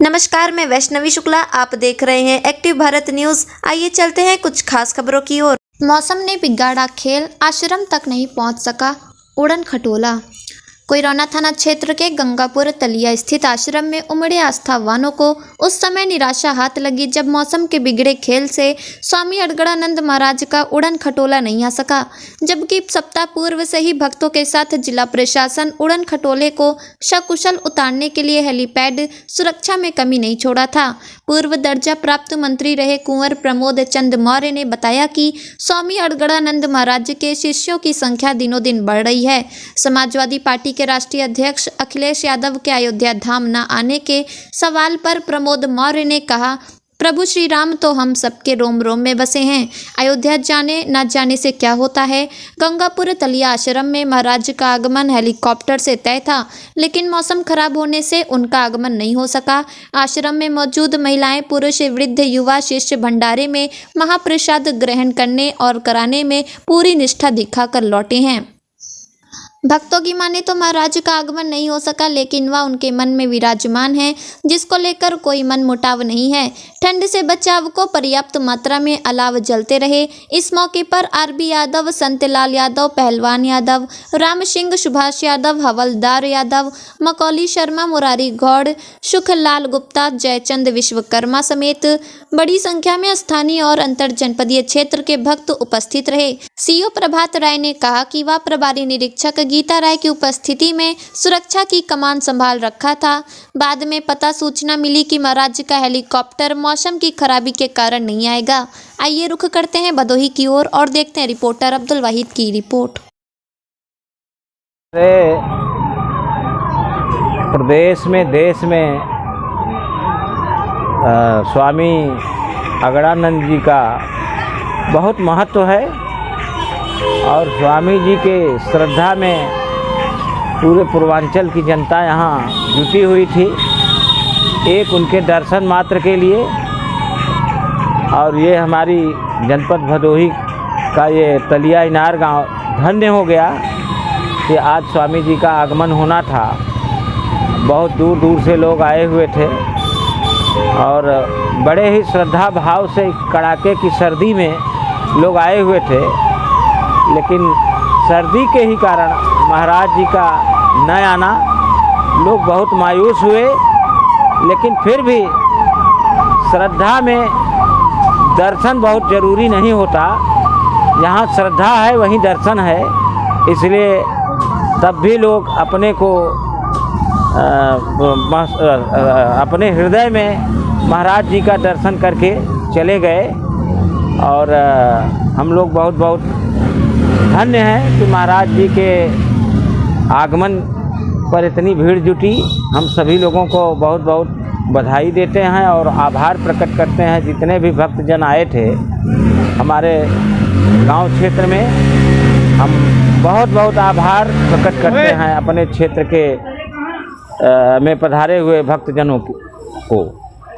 नमस्कार, मैं वैष्णवी शुक्ला। आप देख रहे हैं एक्टिव भारत न्यूज। आइए चलते हैं कुछ खास खबरों की ओर। मौसम ने बिगाड़ा खेल, आश्रम तक नहीं पहुंच सका उड़न खटोला। कोइराना थाना क्षेत्र के गंगापुर तलिया स्थित आश्रम में उमड़े आस्थावानों को उस समय निराशा हाथ लगी जब मौसम के बिगड़े खेल से स्वामी अड़गड़ानंद महाराज का उड़न खटोला नहीं आ सका, जबकि सप्ताह पूर्व से ही भक्तों के साथ जिला प्रशासन उड़न खटोले को सकुशल उतारने के लिए हेलीपैड सुरक्षा में कमी नहीं छोड़ा था। पूर्व दर्जा प्राप्त मंत्री रहे कुंवर प्रमोद चंद मौर्य ने बताया कि स्वामी अड़गड़ानंद महाराज के शिष्यों की संख्या दिनों दिन बढ़ रही है। समाजवादी पार्टी के राष्ट्रीय अध्यक्ष अखिलेश यादव के अयोध्या धाम न आने के सवाल पर प्रमोद मौर्य ने कहा, प्रभु श्री राम तो हम सबके रोम रोम में बसे हैं। अयोध्या जाने न जाने से क्या होता है। गंगापुर तलिया आश्रम में महाराज का आगमन हेलीकॉप्टर से तय था, लेकिन मौसम खराब होने से उनका आगमन नहीं हो सका। आश्रम में मौजूद महिलाएं, पुरुष, वृद्ध, युवा शिष्य भंडारे में महाप्रसाद ग्रहण करने और कराने में पूरी निष्ठा दिखाकर लौटे हैं। भक्तों की माने तो महाराज का आगमन नहीं हो सका, लेकिन वह उनके मन में विराजमान है, जिसको लेकर कोई मन मुटाव नहीं है। ठंड से बचाव को पर्याप्त मात्रा में अलाव जलते रहे। इस मौके पर आरबी यादव, संतलाल यादव, पहलवान यादव, राम सिंह, सुभाष यादव, हवलदार यादव, मकौली शर्मा, मुरारी गौड़, सुखलाल गुप्ता, जयचंद विश्वकर्मा समेत बड़ी संख्या में स्थानीय और अंतर जनपदीय क्षेत्र के भक्त उपस्थित रहे। सीओ प्रभात राय ने कहा कि वह प्रभारी निरीक्षक गीता राय की उपस्थिति में सुरक्षा की कमान संभाल रखा था। बाद में पता सूचना मिली कि महाराज का हेलीकॉप्टर मौसम की खराबी के कारण नहीं आएगा। आइए रुख करते हैं भदोही की ओर और देखते हैं रिपोर्टर अब्दुल वाहिद की रिपोर्ट। प्रदेश में, देश में स्वामी अगड़ानंद जी का बहुत महत्व है और स्वामी जी के श्रद्धा में पूरे पूर्वांचल की जनता यहाँ जुटी हुई थी, एक उनके दर्शन मात्र के लिए। और ये हमारी जनपद भदोही का ये तलिया इनार गांव धन्य हो गया कि आज स्वामी जी का आगमन होना था। बहुत दूर दूर से लोग आए हुए थे और बड़े ही श्रद्धा भाव से कड़ाके की सर्दी में लोग आए हुए थे, लेकिन सर्दी के ही कारण महाराज जी का न आना लोग बहुत मायूस हुए। लेकिन फिर भी श्रद्धा में दर्शन बहुत ज़रूरी नहीं होता। यहाँ श्रद्धा है वहीं दर्शन है, इसलिए तब भी लोग अपने को अपने हृदय में महाराज जी का दर्शन करके चले गए। और हम लोग बहुत बहुत धन्य हैं कि महाराज जी के आगमन पर इतनी भीड़ जुटी। हम सभी लोगों को बहुत बहुत बधाई देते हैं और आभार प्रकट करते हैं। जितने भी भक्तजन आए थे हमारे गांव क्षेत्र में, हम बहुत बहुत आभार प्रकट करते हैं अपने क्षेत्र के में पधारे हुए भक्तजनों को।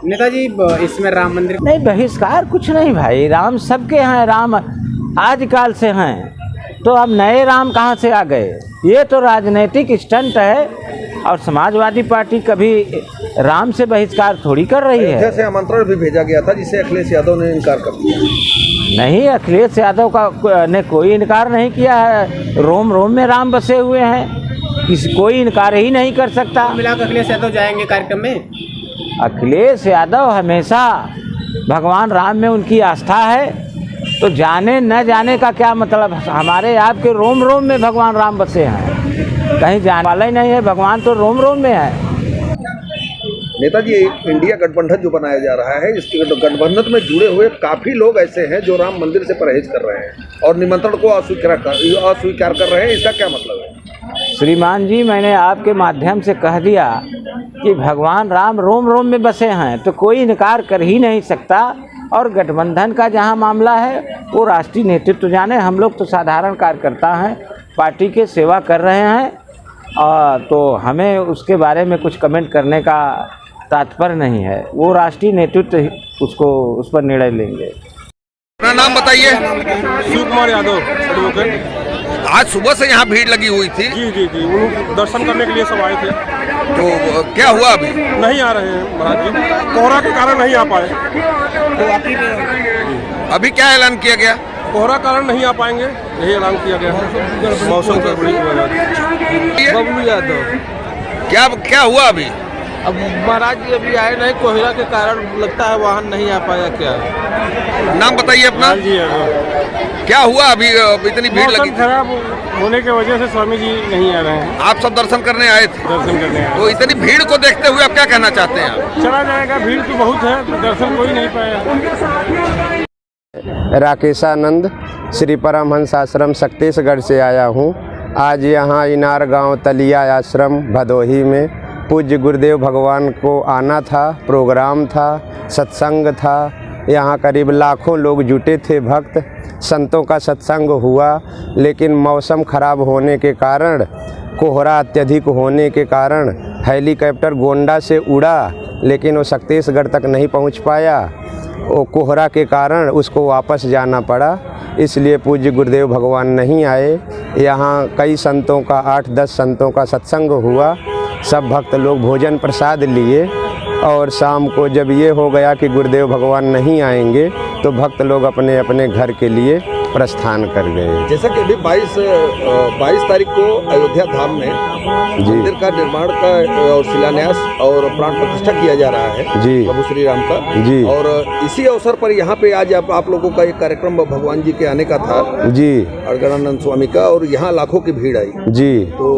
नेताजी, इसमें राम मंदिर नहीं, बहिष्कार कुछ नहीं भाई, राम सबके हैं, राम आजकल से हैं, तो अब नए राम कहाँ से आ गए। ये तो राजनीतिक स्टंट है और समाजवादी पार्टी कभी राम से बहिष्कार थोड़ी कर रही है। जैसे आमंत्रण भी भेजा गया था जिसे अखिलेश यादव ने इनकार कर दिया। नहीं, अखिलेश यादव का ने कोई इनकार नहीं किया है। रोम रोम में राम बसे हुए हैं, कोई इनकार ही नहीं कर सकता। मिलाकर अखिलेश यादव जाएंगे कार्यक्रम में। अखिलेश यादव हमेशा भगवान राम में उनकी आस्था है, तो जाने न जाने का क्या मतलब। हमारे आपके रोम रोम में भगवान राम बसे हैं, कहीं जाने वाला ही नहीं है, भगवान तो रोम रोम में है। नेताजी, इंडिया गठबंधन जो बनाया जा रहा है, इसके गठबंधन में जुड़े हुए काफ़ी लोग ऐसे हैं जो राम मंदिर से परहेज कर रहे हैं और निमंत्रण को अस्वीकार कर रहे हैं। इसका क्या मतलब है? श्रीमान जी, मैंने आपके माध्यम से कह दिया कि भगवान राम रोम रोम में बसे हैं, तो कोई इनकार कर ही नहीं सकता। और गठबंधन का जहां मामला है वो राष्ट्रीय नेतृत्व जाने, हम लोग तो साधारण कार्यकर्ता हैं, पार्टी के सेवा कर रहे हैं, तो हमें उसके बारे में कुछ कमेंट करने का तात्पर्य नहीं है। वो राष्ट्रीय नेतृत्व उस पर निर्णय लेंगे। अपना नाम बताइए। शिव कुमार यादव, एडवोकेट। आज सुबह से यहाँ भीड़ लगी हुई थी, जी जी जी, वो दर्शन करने के लिए सब आए थे। तो क्या हुआ अभी? नहीं आ रहे हैं महाराज जी, कोहरा के कारण नहीं आ पाए। अभी क्या ऐलान किया गया? कोहरा कारण नहीं आ पाएंगे, यही ऐलान किया गया है मौसम का बड़ी वजह। बबलू यादव। क्या क्या हुआ अभी? अब महाराज जी अभी आए नहीं, कोहरा के कारण लगता है वाहन नहीं आ पाया। क्या नाम बताइए अपना। जी क्या हुआ अभी इतनी भीड़ लगी? खराब होने की वजह से स्वामी जी नहीं आ रहे हैं। आप सब दर्शन करने आए थे? दर्शन करने आए। तो इतनी भीड़ को देखते हुए आप क्या कहना चाहते हैं आप? चला जाएगा, भीड़ तो बहुत है, दर्शन कोई नहीं पाया। राकेशानंद श्री परमहंस आश्रम शक्तिशगढ़ से आया हूँ। आज यहाँ इनार गांव तलिया आश्रम भदोही में पूज्य गुरुदेव भगवान को आना था, प्रोग्राम था, सत्संग था। यहाँ करीब लाखों लोग जुटे थे, भक्त संतों का सत्संग हुआ। लेकिन मौसम ख़राब होने के कारण, कोहरा अत्यधिक होने के कारण हेलीकॉप्टर गोंडा से उड़ा, लेकिन वो शक्तिशगढ़ तक नहीं पहुँच पाया। वो कोहरा के कारण उसको वापस जाना पड़ा, इसलिए पूज्य गुरुदेव भगवान नहीं आए। यहाँ कई संतों का 8-10 संतों का सत्संग हुआ। सब भक्त लोग भोजन प्रसाद लिए और शाम को जब ये हो गया कि गुरुदेव भगवान नहीं आएंगे तो भक्त लोग अपने अपने घर के लिए प्रस्थान कर गए। जैसा कि अभी 22 तारीख को अयोध्या धाम में मंदिर का निर्माण का और शिलान्यास और प्राण प्रतिष्ठा किया जा रहा है जी, प्रभु श्री राम का जी। और इसी अवसर पर यहाँ पे आज आप लोगों का एक कार्यक्रम भगवान जी के आने का था जी, अड़गड़ानंद स्वामी का, और यहाँ लाखों की भीड़ आई जी। तो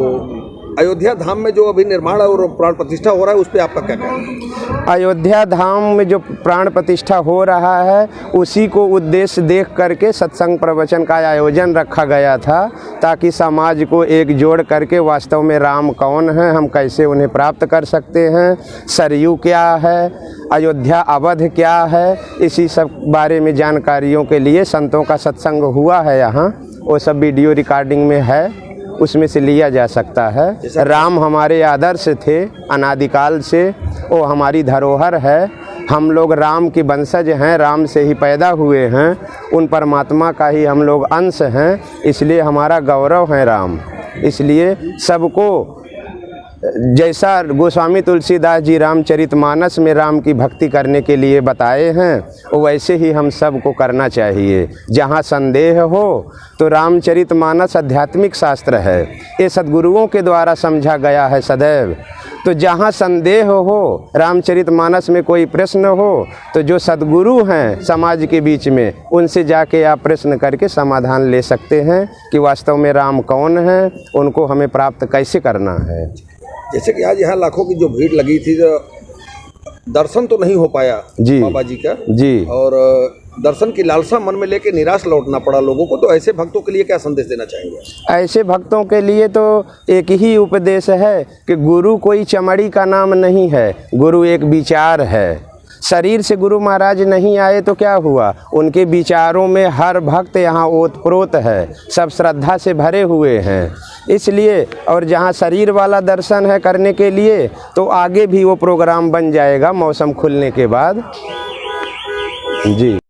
अयोध्या धाम में जो अभी निर्माण और प्राण प्रतिष्ठा हो रहा है उस पर आपका क्या कहना है? अयोध्या धाम में जो प्राण प्रतिष्ठा हो रहा है उसी को उद्देश्य देख करके सत्संग प्रवचन का आयोजन रखा गया था, ताकि समाज को एकजुट करके वास्तव में राम कौन है, हम कैसे उन्हें प्राप्त कर सकते हैं, सरयू क्या है, अयोध्या अवध क्या है, इसी सब बारे में जानकारियों के लिए संतों का सत्संग हुआ है। यहाँ वो सब वीडियो रिकॉर्डिंग में है, उसमें से लिया जा सकता है। राम हमारे आदर्श थे अनादिकाल से, वो हमारी धरोहर है। हम लोग राम की वंशज हैं, राम से ही पैदा हुए हैं, उन परमात्मा का ही हम लोग अंश हैं, इसलिए हमारा गौरव है राम। इसलिए सबको जैसा गोस्वामी तुलसीदास जी रामचरितमानस में राम की भक्ति करने के लिए बताए हैं, वैसे ही हम सब को करना चाहिए। जहाँ संदेह हो तो रामचरितमानस आध्यात्मिक शास्त्र है, ये सद्गुरुओं के द्वारा समझा गया है सदैव। तो जहाँ संदेह हो, रामचरितमानस में कोई प्रश्न हो, तो जो सद्गुरु हैं समाज के बीच में, उनसे जाके आप प्रश्न करके समाधान ले सकते हैं कि वास्तव में राम कौन है, उनको हमें प्राप्त कैसे करना है। जैसे कि आज यहाँ लाखों की जो भीड़ लगी थी, दर्शन तो नहीं हो पाया जी बाबा जी का जी, और दर्शन की लालसा मन में लेके निराश लौटना पड़ा लोगों को, तो ऐसे भक्तों के लिए क्या संदेश देना चाहेंगे? ऐसे भक्तों के लिए तो एक ही उपदेश है कि गुरु कोई चमड़ी का नाम नहीं है, गुरु एक विचार है। शरीर से गुरु महाराज नहीं आए तो क्या हुआ, उनके विचारों में हर भक्त यहाँ ओतप्रोत है, सब श्रद्धा से भरे हुए हैं। इसलिए और जहाँ शरीर वाला दर्शन है करने के लिए, तो आगे भी वो प्रोग्राम बन जाएगा मौसम खुलने के बाद जी।